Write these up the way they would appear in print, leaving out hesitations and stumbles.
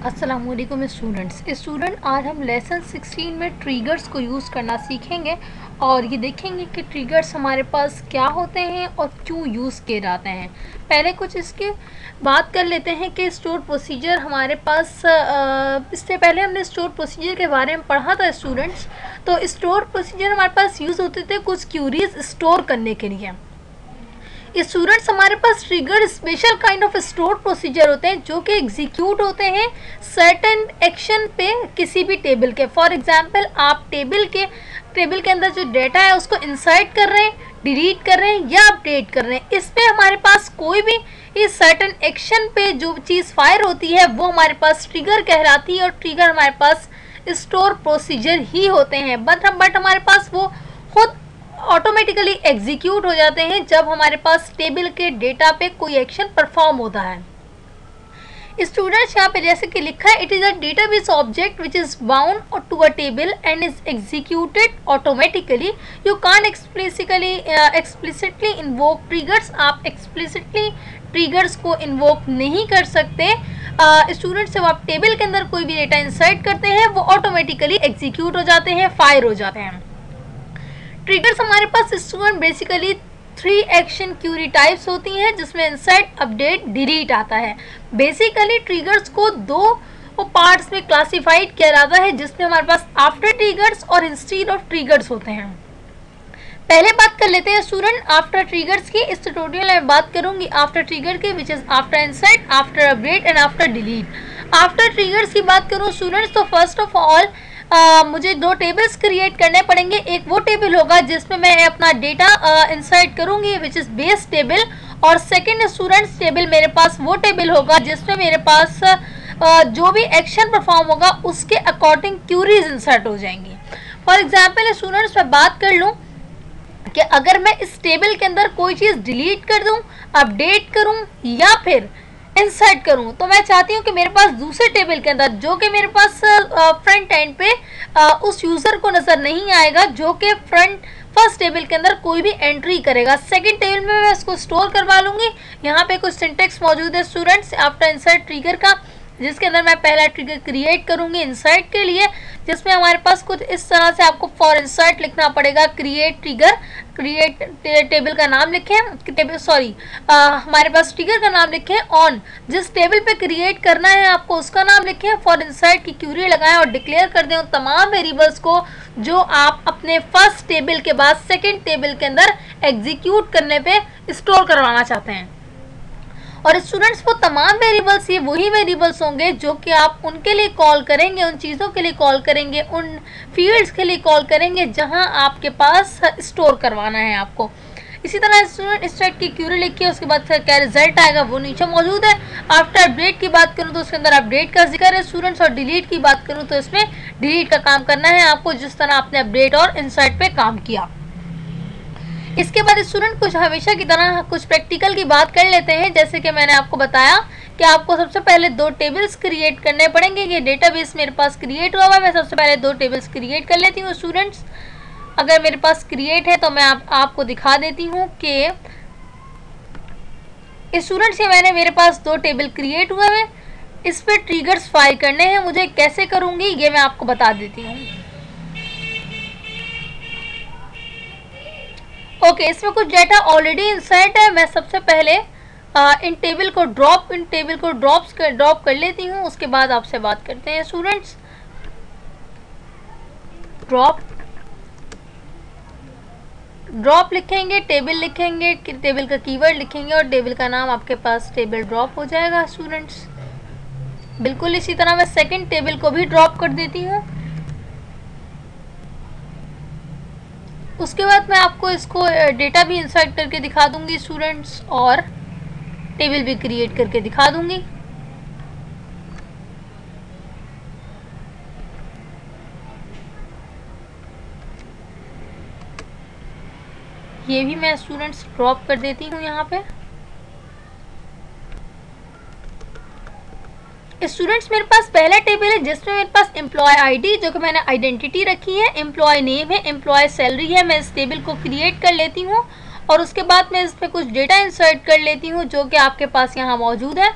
अस्सलामुअलैकुम स्टूडेंट आज हम लेसन 16 में ट्रिगर्स को यूज़ करना सीखेंगे और ये देखेंगे कि ट्रिगर्स हमारे पास क्या होते हैं और क्यों यूज़ किए जाते हैं। पहले कुछ इसके बात कर लेते हैं कि स्टोर प्रोसीजर हमारे पास इससे पहले हमने स्टोर प्रोसीजर के बारे में पढ़ा था स्टूडेंट्स। तो स्टोर प्रोसीजर हमारे पास यूज़ होते थे कुछ क्यूरीज स्टोर करने के लिए। स्टूडेंट्स हमारे पास trigger special kind of store procedure होते हैं जो कि एग्जीक्यूट होते हैं सर्टेन एक्शन पे किसी भी टेबल के। फॉर एग्जांपल आप टेबल के अंदर जो डेटा है उसको इंसर्ट कर रहे हैं, डिलीट कर रहे हैं या अपडेट कर रहे हैं। इस पे हमारे पास कोई भी इस सर्टेन एक्शन पे जो चीज़ फायर होती है वो हमारे पास ट्रिगर कहलाती है और ट्रिगर हमारे पास स्टोर प्रोसीजर ही होते हैं। बट हमारे पास वो खुद ऑटोमेटिकली एग्जीक्यूट हो जाते हैं जब हमारे पास टेबल के डेटा पे कोई एक्शन परफॉर्म होता है। स्टूडेंट्स यहाँ पे जैसे कि लिखा है, it is a database object which is bound to a table and is executed automatically. You can explicitly invoke triggers. आप एक्सप्लिसिटली ट्रिगर्स को इन्वोक नहीं कर सकते। स्टूडेंट्स जब आप टेबल के अंदर कोई भी डेटा इंसर्ट करते हैं वो ऑटोमेटिकली एग्जीक्यूट हो जाते हैं, फायर हो जाते हैं। ट्रिगर्स हमारे पास student basically 3 action query types होती हैं जिसमें इंसर्ट, अपडेट, डिलीट आता है। बेसिकली ट्रिगर्स को 2 पार्ट्स में क्लासिफाइड किया जाता है जिसमें हमारे पास आफ्टर ट्रिगर्स और इंस्टेड ऑफ ट्रिगर्स होते हैं। पहले बात कर लेते हैं स्टूडेंट आफ्टर ट्रिगर्स की। इस ट्यूटोरियल में बात करूंगी आफ्टर ट्रिगर की which is after insert, after update and after delete. After triggers की बात करूं स्टूडेंट्स तो फर्स्ट ऑफ ऑल मुझे 2 टेबल्स क्रिएट करने पड़ेंगे। एक वो टेबल होगा जिसमें मैं अपना डेटा इंसर्ट करूंगी विच इज़ बेस टेबल, और सेकंड स्टूडेंट्स टेबल मेरे पास वो टेबल होगा जिसमें मेरे पास जो भी एक्शन परफॉर्म होगा उसके अकॉर्डिंग क्यूरीज इंसर्ट हो जाएंगी। फॉर एग्जाम्पल स्टूडेंट्स मैं बात कर लूँ कि अगर मैं इस टेबल के अंदर कोई चीज़ डिलीट कर दूँ, अपडेट करूँ या फिर इंसर्ट करूं तो मैं चाहती हूं कि मेरे पास दूसरे टेबल के अंदर जो कि मेरे पास फ्रंट एंड पे उस यूज़र को नज़र नहीं आएगा जो कि फर्स्ट टेबल के अंदर कोई भी एंट्री करेगा, सेकंड टेबल में मैं इसको स्टोर करवा लूँगी। यहाँ पे कुछ सिंटेक्स मौजूद है स्टूडेंट्स आफ्टर इंसर्ट ट्रिगर का, जिसके अंदर मैं पहला ट्रिगर क्रिएट करूँगी इंसर्ट के लिए, जिसमें हमारे पास कुछ इस तरह से आपको फॉर इंसर्ट लिखना पड़ेगा। क्रिएट ट्रिगर, क्रिएट टेबल का नाम लिखें, हमारे पास ट्रिगर का नाम लिखें ऑन, जिस टेबल पे क्रिएट करना है आपको उसका नाम लिखें, फॉर इंसर्ट की क्यूरी लगाएं और डिक्लेयर कर दें उन तमाम वेरिएबल्स को जो आप अपने फर्स्ट टेबल के बाद सेकेंड टेबल के अंदर एग्जीक्यूट करने पे स्टोर करवाना चाहते हैं। और स्टूडेंट्स वो तमाम वेरिएबल्स ये वही वेरिएबल्स होंगे जो कि आप उनके लिए कॉल करेंगे, उन चीज़ों के लिए कॉल करेंगे, उन फील्ड्स के लिए कॉल करेंगे जहां आपके पास स्टोर करवाना है आपको। इसी तरह स्टूडेंट स्टैक की क्यूरी लिखिए, उसके बाद क्या रिजल्ट आएगा वो नीचे मौजूद है। आफ्टर अपडेट की बात करूँ तो उसके अंदर अपडेट का जिक्र है स्टूडेंट्स, और डिलीट की बात करूँ तो इसमें डिलीट का काम करना है आपको जिस तरह आपने अपडेट और इंसर्ट पे काम किया। इसके बाद स्टूडेंट कुछ हमेशा की तरह कुछ प्रैक्टिकल की बात कर लेते हैं। जैसे कि मैंने आपको बताया कि आपको सबसे पहले 2 टेबल्स क्रिएट करने पड़ेंगे। ये डेटाबेस मेरे पास क्रिएट हुआ है, मैं सबसे पहले 2 टेबल्स क्रिएट कर लेती हूँ स्टूडेंट्स। अगर मेरे पास क्रिएट है तो मैं आपको दिखा देती हूँ कि स्टूडेंट्स ये मेरे पास 2 टेबल क्रिएट हुए हैं, इस पर ट्रिगर्स फायर करने हैं मुझे। कैसे करूँगी ये मैं आपको बता देती हूँ। ओके, इसमें कुछ डेटा ऑलरेडी इंसर्ट है। मैं सबसे पहले इन टेबल को ड्रॉप कर लेती हूँ, उसके बाद आपसे बात करते हैं स्टूडेंट्स। ड्रॉप लिखेंगे, टेबल लिखेंगे, टेबल का कीवर्ड लिखेंगे और टेबल का नाम आपके पास टेबल ड्रॉप हो जाएगा स्टूडेंट्स। बिल्कुल इसी तरह मैं सेकंड टेबल को भी ड्रॉप कर देती हूँ। उसके बाद मैं आपको इसको डेटा भी इंसर्ट करके दिखा दूंगी स्टूडेंट्स और टेबल भी क्रिएट करके दिखा दूंगी। ये भी मैं स्टूडेंट्स ड्रॉप कर देती हूँ यहाँ पे। स्टूडेंट्स मेरे पास पहला टेबल है जिसमें मेरे पास एम्प्लॉय आईडी जो कि मैंने आइडेंटिटी रखी है, एम्प्लॉय नेम है, एम्प्लॉय सैलरी है। मैं इस टेबल को क्रिएट कर लेती हूँ और उसके बाद मैं इस पर कुछ डेटा इंसर्ट कर लेती हूँ जो कि आपके पास यहाँ मौजूद है।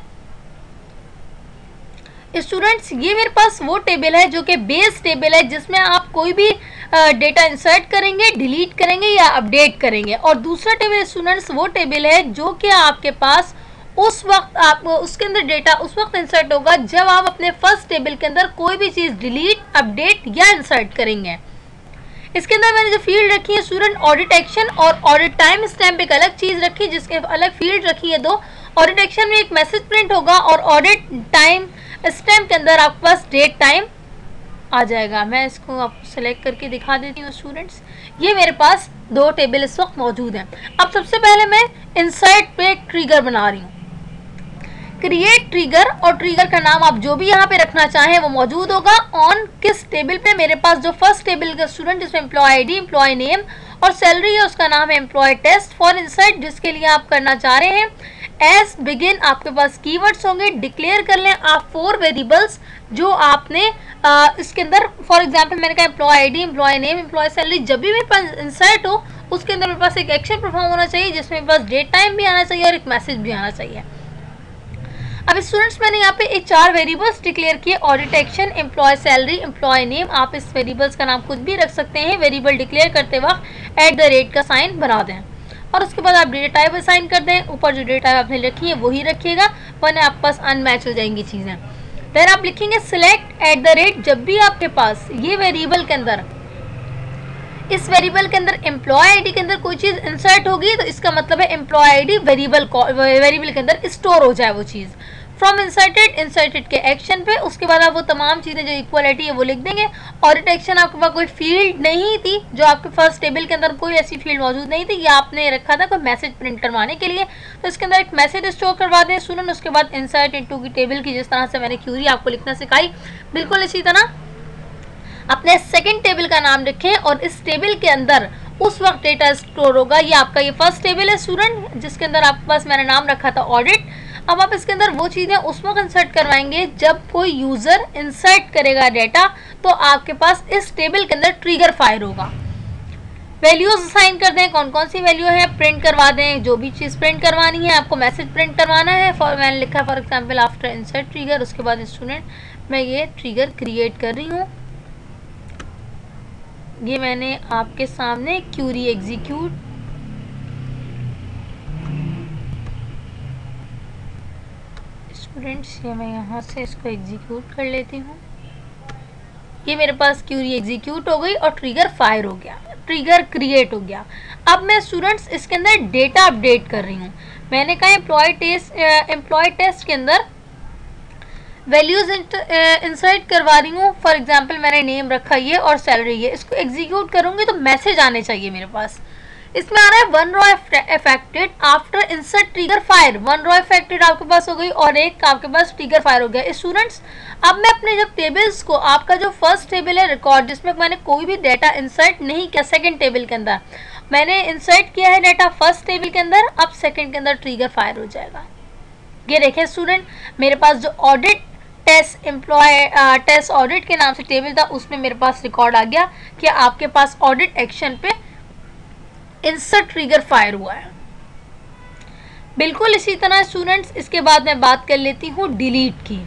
स्टूडेंट्स ये मेरे पास वो टेबल है जो कि बेस टेबल है, जिसमें आप कोई भी डेटा इंसर्ट करेंगे, डिलीट करेंगे या अपडेट करेंगे। और दूसरा टेबल स्टूडेंट्स वो टेबल है जो कि आपके पास उस वक्त आपको उसके अंदर डेटा उस वक्त इंसर्ट होगा जब आप अपने फर्स्ट टेबल के अंदर कोई भी चीज़ डिलीट, अपडेट या इंसर्ट करेंगे। इसके अंदर मैंने जो फील्ड रखी है स्टूडेंट ऑडिट एक्शन और ऑडिट टाइम स्टैम्प एक अलग चीज़ रखी है, जिसके अलग फील्ड रखी है दो। ऑडिट एक्शन में एक मैसेज प्रिंट होगा और ऑडिट टाइम स्टैम्प के अंदर आपके पास डेट टाइम आ जाएगा। मैं इसको आपको सेलेक्ट करके दिखा देती हूँ स्टूडेंट्स। ये मेरे पास दो टेबल इस वक्त मौजूद हैं। अब सबसे पहले मैं इंसर्ट पे ट्रिगर बना रही हूँ, क्रिएट ट्रिगर, और ट्रिगर का नाम आप जो भी यहाँ पे रखना चाहें वो मौजूद होगा। ऑन किस टेबल पे, मेरे पास जो फर्स्ट टेबल का स्टूडेंट जिसमें एम्प्लॉय आईडी, एम्प्लॉय नेम और सैलरी है उसका नाम है एम्प्लॉय टेस्ट। फॉर इंसर्ट जिसके लिए आप करना चाह रहे हैं एज बिगिन, आपके पास कीवर्ड्स होंगे। डिक्लेयर कर लें आप 4 वेरिएबल्स जो आपने इसके अंदर, फॉर एग्जांपल मैंने कहा employee ID, employee name, employee salary. जब भी मेरे पास इंसर्ट हो उसके अंदर मेरे पास एक एक्शन परफॉर्म होना चाहिए जिसमें मेरे पास डेट टाइम भी आना चाहिए और एक मैसेज भी आना चाहिए। अब स्टूडेंट्स मैंने यहाँ पे एक 4 वेरिएबल्स डिक्लेयर किए, audit action, employee salary, employee name. आप इस वेरिएबल्स का नाम कुछ भी रख सकते हैं। वेरिएबल डिक्लेयर करते वक्त @ का साइन बना दें और उसके बाद आप डेटा टाइप असाइन कर दें। ऊपर जो डेटा टाइप आपने रखी है वही रखिएगा, वरना आपके पास अनमैच हो जाएंगी चीज़ें। फिर आप लिखेंगे सिलेक्ट @ जब भी आपके पास ये वेरिएबल के अंदर, इस वेरिएबल के अंदर एम्प्लॉय आईडी के अंदर कोई चीज़ इंसर्ट होगी तो इसका मतलब है एम्प्लॉय आईडी वेरिएबल के अंदर स्टोर हो जाए वो चीज़। फ्रॉम इंसर्टेड के एक्शन पे, उसके बाद आप वो तमाम चीज़ें जो इक्वलिटी है वो लिख देंगे। ऑडिट एक्शन आपके पास कोई फील्ड नहीं थी, जो आपके फर्स्ट टेबल के अंदर कोई ऐसी फील्ड मौजूद नहीं थी, ये आपने रखा था कोई मैसेज प्रिंट करवाने के लिए, तो इसके अंदर एक मैसेज स्टोर करवा दें स्टूडेंट। उसके बाद इंसर्ट इनटू की टेबल की जिस तरह से मैंने क्यूरी आपको लिखना सिखाई, बिल्कुल इसी तरह अपने सेकंड टेबल का नाम रखें और इस टेबल के अंदर उस वक्त डेटा स्टोर होगा। ये आपका ये फर्स्ट टेबल है स्टूडेंट जिसके अंदर आपके पास मैंने नाम रखा था ऑडिट। अब आप इसके अंदर वो चीज़ें उस वक्त इंसर्ट करवाएंगे जब कोई यूज़र इंसर्ट करेगा डेटा, तो आपके पास इस टेबल के अंदर ट्रिगर फायर होगा। वैल्यूज असाइन कर दें, कौन कौन सी वैल्यू है प्रिंट करवा दें, जो भी चीज़ प्रिंट करवानी है आपको मैसेज प्रिंट करवाना है। मैंने लिखा for example after insert trigger. उसके बाद स्टूडेंट मैं ये ट्रिगर क्रिएट कर रही हूँ। ये मैंने आपके सामने क्यूरी एग्जीक्यूट, स्टूडेंट्स ये मैं यहाँ से इसको एग्जीक्यूट कर लेती हूँ। ये मेरे पास क्यूरी एग्जीक्यूट हो गई और ट्रिगर फायर हो गया, ट्रिगर क्रिएट हो गया। अब मैं स्टूडेंट्स इसके अंदर डेटा अपडेट कर रही हूँ। मैंने कहा एम्प्लॉय टेस्ट के अंदर वैल्यूज इंसर्ट करवा रही हूँ। फॉर एग्जांपल मैंने नेम रखा ये और सैलरी है, इसको एग्जीक्यूट करूँगी तो मैसेज आने चाहिए मेरे पास। इसमें आ रहा है 1 row affected after insert trigger fire. 1 row affected आपके पास हो गई और एक आपके पास ट्रिगर फायर हो गया। स्टूडेंट्स अब मैं अपने जब टेबल्स को, आपका जो फर्स्ट टेबल है रिकॉर्ड जिसमें मैंने कोई भी डेटा इंसर्ट नहीं किया, सेकंड टेबल के अंदर मैंने इंसर्ट किया है डेटा फर्स्ट टेबल के अंदर, अब सेकंड के अंदर ट्रिगर फायर हो जाएगा। ये देखें स्टूडेंट मेरे पास जो ऑडिट टेस्ट टेस्ट ऑडिट के नाम से टेबल था उसमें मेरे पास रिकॉर्ड आ गया कि आपके पास ऑडिट एक्शन पे इंसर्ट ट्रिगर फायर हुआ है। बिल्कुल इसी तरह स्टूडेंट्स इसके बाद मैं बात कर लेती हूँ डिलीट की।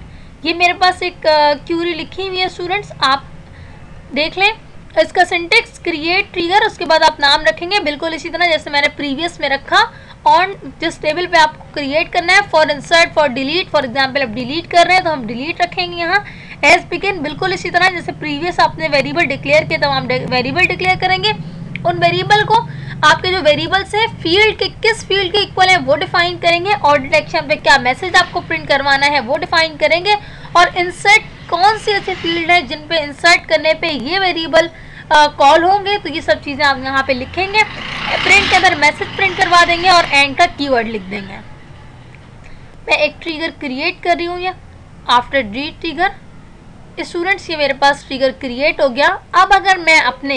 ये मेरे पास एक क्यूरी लिखी हुई है स्टूडेंट्स, आप देख लें इसका सिंटेक्स क्रिएट ट्रिगर, उसके बाद आप नाम रखेंगे बिल्कुल इसी तरह जैसे मैंने प्रीवियस में रखा। ऑन जिस टेबल पे आपको क्रिएट करना है, for insert, for delete, for example आप डिलीट कर रहे हैं तो हम डिलीट रखेंगे यहाँ। एज बिगिन बिल्कुल इसी तरह जैसे प्रीवियस आपने वेरिएबल डिक्लेयर किया तो हम वेरिएबल डिक्लेयर करेंगे। उन वेरिएबल को आपके जो वेरिएबल्स हैं फील्ड के किस फील्ड के इक्वल है वो डिफाइन करेंगे। ऑडिट एक्शन पे क्या मैसेज आपको प्रिंट करवाना है वो डिफाइन करेंगे। और इंसर्ट कौन सी ऐसे फील्ड है जिन पे इंसर्ट करने पे ये वेरिएबल कॉल होंगे, तो ये सब चीज़ें आप यहाँ पे लिखेंगे। प्रिंट के अंदर मैसेज प्रिंट करवा देंगे और एंड का कीवर्ड लिख देंगे। मैं एक ट्रिगर क्रिएट कर रही हूँ या आफ्टर डिलीट ट्रिगर। स्टूडेंट्स ये मेरे पास ट्रिगर क्रिएट हो गया। अब अगर मैं अपने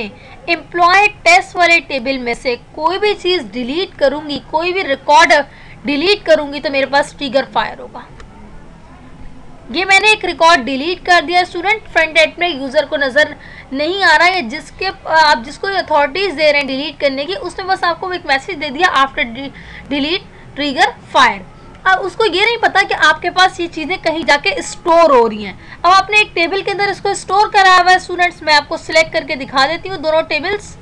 एम्प्लॉय टेस्ट वाले टेबल में से कोई भी चीज़ डिलीट करूँगी, कोई भी रिकॉर्ड डिलीट करूँगी तो मेरे पास ट्रिगर फायर होगा। ये मैंने एक रिकॉर्ड डिलीट कर दिया स्टूडेंट, फ्रंट एंड में यूज़र को नज़र नहीं आ रहा है, जिसके आप जिसको अथॉरिटीज़ दे रहे हैं डिलीट करने की, उसने बस आपको एक मैसेज दे दिया आफ्टर डिलीट ट्रिगर फायर। उसको ये नहीं पता कि आपके पास ये चीज़ें कहीं जाके स्टोर हो रही हैं। अब आपने एक टेबल के अंदर इसको स्टोर करा हुआ है स्टूडेंट्स, मैं आपको सिलेक्ट करके दिखा देती हूँ दोनों टेबल्स।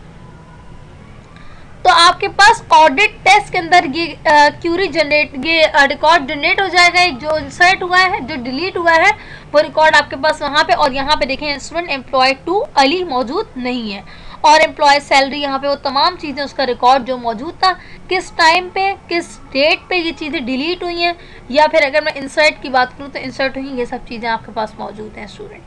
तो आपके पास ऑडिट टेस्ट के अंदर ये क्यूरी जनरेट, ये रिकॉर्ड जनरेट हो जाएगा। एक जो इंसर्ट हुआ है, जो डिलीट हुआ है, वो रिकॉर्ड आपके पास वहाँ पे। और यहाँ पे देखें स्टूडेंट एम्प्लॉय 2 अली मौजूद नहीं है, और एम्प्लॉय सैलरी, यहाँ पे वो तमाम चीज़ें, उसका रिकॉर्ड जो मौजूद था, किस टाइम पे, किस डेट पे ये चीज़ें डिलीट हुई हैं, या फिर अगर मैं इंसर्ट की बात करूँ तो इंसर्ट हुई, ये सब चीज़ें आपके पास मौजूद हैं स्टूडेंट।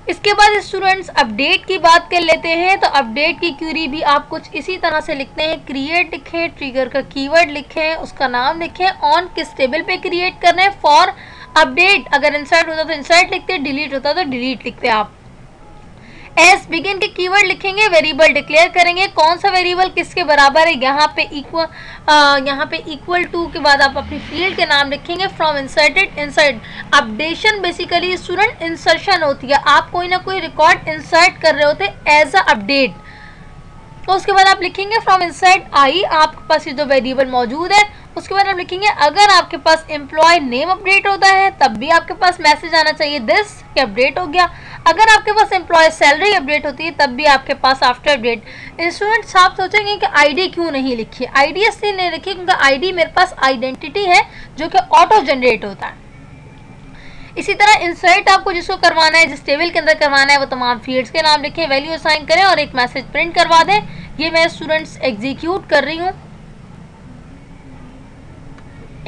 इसके बाद स्टूडेंट्स अपडेट की बात कर लेते हैं। तो अपडेट की क्यूरी भी आप कुछ इसी तरह से लिखते हैं, क्रिएट लिखें, ट्रिगर का कीवर्ड लिखें, उसका नाम लिखें, ऑन किस टेबल पे क्रिएट कर रहे हैं, फॉर अपडेट, अगर इंसर्ट होता तो इंसर्ट लिखते, डिलीट होता तो डिलीट लिखते आप। एस बिगिन के कीवर्ड लिखेंगे, वेरिएबल डिक्लेयर करेंगे, कौन सा वेरिएबल किसके बराबर है, यहाँ पे इक्वल टू के बाद आप अपनी फील्ड के नाम लिखेंगे। From inserted, insert updation basically student insertion होती है, आप कोई ना कोई रिकॉर्ड इंसर्ट कर रहे होते एज अ अपडेट। तो उसके बाद आप लिखेंगे फ्रॉम इंसर्ट आई, आपके पास ये जो वेरिएबल मौजूद है। उसके बाद आप लिखेंगे अगर आपके पास एम्प्लॉय नेम अपडेट होता है तब भी आपके पास मैसेज आना चाहिए दिस कि अपडेट हो गया। अगर आपके पास एम्प्लॉय सैलरी अपडेट होती है तब भी आपके पास आफ्टर अपडेट। स्टूडेंट्स आप सोचेंगे कि आईडी क्यों नहीं लिखी, आईडी इसलिए नहीं लिखी क्योंकि आईडी मेरे पास आइडेंटिटी है जो कि ऑटो जनरेट होता है। इसी तरह इंसर्ट आपको जिसको करवाना है, जिस टेबल के अंदर करवाना है, वो तमाम फील्ड्स के नाम लिखें, वैल्यू असाइन करें और एक मैसेज प्रिंट करवा दें। ये मैं स्टूडेंट्स एग्जीक्यूट कर रही हूँ।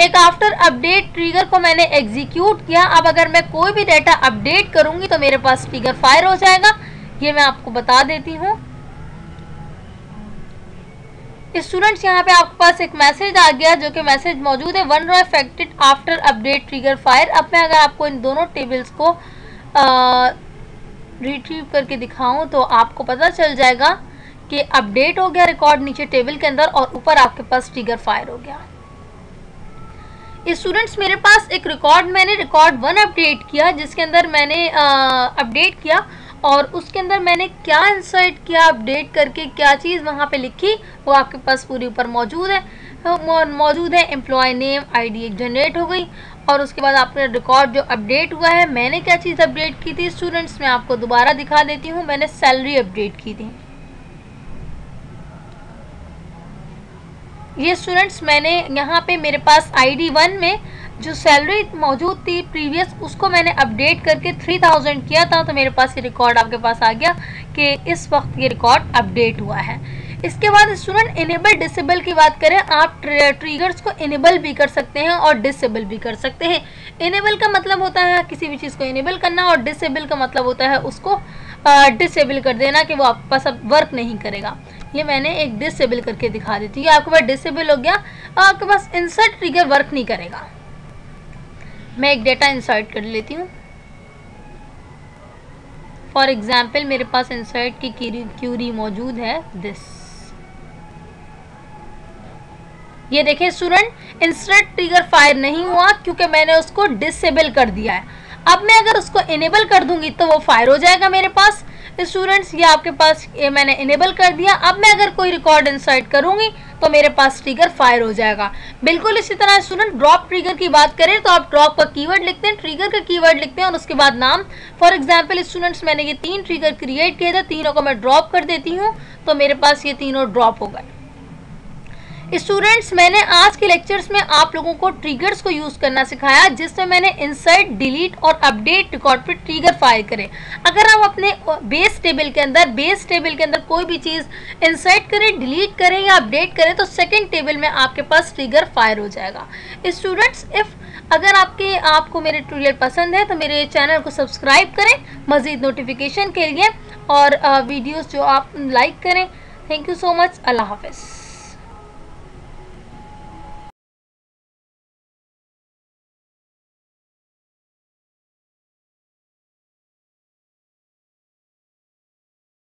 एक आफ्टर अपडेट ट्रिगर को मैंने एग्जीक्यूट किया। अब अगर मैं कोई भी डाटा अपडेट करूंगी तो मेरे पास ट्रिगर फायर हो जाएगा, ये मैं आपको बता देती हूँ। स्टूडेंट्स यहाँ पे आपके पास एक मैसेज आ गया जो कि मैसेज मौजूद है, one row affected after update trigger fire. अब मैं अगर आपको इन दोनों टेबल्स को रिट्रीव करके दिखाऊं तो आपको पता चल जाएगा कि अपडेट हो गया रिकॉर्ड नीचे टेबल के अंदर और ऊपर आपके पास ट्रिगर फायर हो गया। स्टूडेंट्स मेरे पास एक रिकॉर्ड, मैंने रिकॉर्ड 1 अपडेट किया जिसके अंदर मैंने अपडेट किया और उसके अंदर मैंने क्या इंसर्ट किया, अपडेट करके क्या चीज़ वहाँ पे लिखी, वो आपके पास पूरी ऊपर मौजूद है। एम्प्लॉय नेम आईडी एक जनरेट हो गई और उसके बाद आपने रिकॉर्ड जो अपडेट हुआ है, मैंने क्या चीज़ अपडेट की थी स्टूडेंट्स, मैं आपको दोबारा दिखा देती हूँ। मैंने सैलरी अपडेट की थी। ये स्टूडेंट्स मैंने यहाँ पे मेरे पास ID 1 में जो सैलरी मौजूद थी प्रीवियस, उसको मैंने अपडेट करके 3000 किया था। तो मेरे पास ये रिकॉर्ड आपके पास आ गया कि इस वक्त ये रिकॉर्ड अपडेट हुआ है। इसके बाद स्टूडेंट इनेबल डिसेबल की बात करें, आप ट्रिगर्स को इनेबल भी कर सकते हैं और डिसेबल भी कर सकते हैं। इनेबल का मतलब होता है किसी भी चीज़ को इनेबल करना और डिसेबल का मतलब होता है उसको डिसेबल कर देना कि वो आपके पास अब वर्क नहीं करेगा। ये मैंने एक डिसेबल करके दिखा देती हूँ। आपके पास डिसेबल हो गया और आपके पास इंसर्ट ट्रिगर वर्क नहीं करेगा। मैं एक डेटा इंसर्ट कर लेती हूँ। फॉर एग्जाम्पल मेरे पास इंसर्ट की क्यूरी मौजूद है दिस। ये देखें स्टूडेंट, इंसर्ट ट्रिगर फायर नहीं हुआ क्योंकि मैंने उसको डिसेबल कर दिया है। अब मैं अगर उसको इनेबल कर दूंगी तो वो फायर हो जाएगा मेरे पास। स्टूडेंट्स ये आपके पास ये मैंने इनेबल कर दिया। अब मैं अगर कोई रिकॉर्ड इंसर्ट करूंगी तो मेरे पास ट्रिगर फायर हो जाएगा। बिल्कुल इसी तरह स्टूडेंट ड्रॉप ट्रिगर की बात करें तो आप ड्रॉप का कीवर्ड लिखते हैं, ट्रिगर का कीवर्ड लिखते हैं और उसके बाद नाम। फॉर एग्जांपल स्टूडेंट्स मैंने ये 3 ट्रिगर क्रिएट किए थे, तीनों को मैं ड्रॉप कर देती हूँ तो मेरे पास ये तीनों ड्रॉप हो गए। स्टूडेंट्स मैंने आज के लेक्चर्स में आप लोगों को ट्रिगर्स को यूज़ करना सिखाया जिसमें मैंने इंसर्ट, डिलीट और अपडेट रिकॉर्ड पर ट्रिगर फायर करें। अगर आप अपने बेस टेबल के अंदर कोई भी चीज़ इंसर्ट करें, डिलीट करें या अपडेट करें तो सेकंड टेबल में आपके पास ट्रिगर फायर हो जाएगा। स्टूडेंट्स अगर आपको मेरे ट्यूटोरियल पसंद है तो मेरे चैनल को सब्सक्राइब करें मज़ीद नोटिफिकेशन के लिए और वीडियोज़ जो आप लाइक करें। Thank you so much. अल्लाह हाफ़िज़।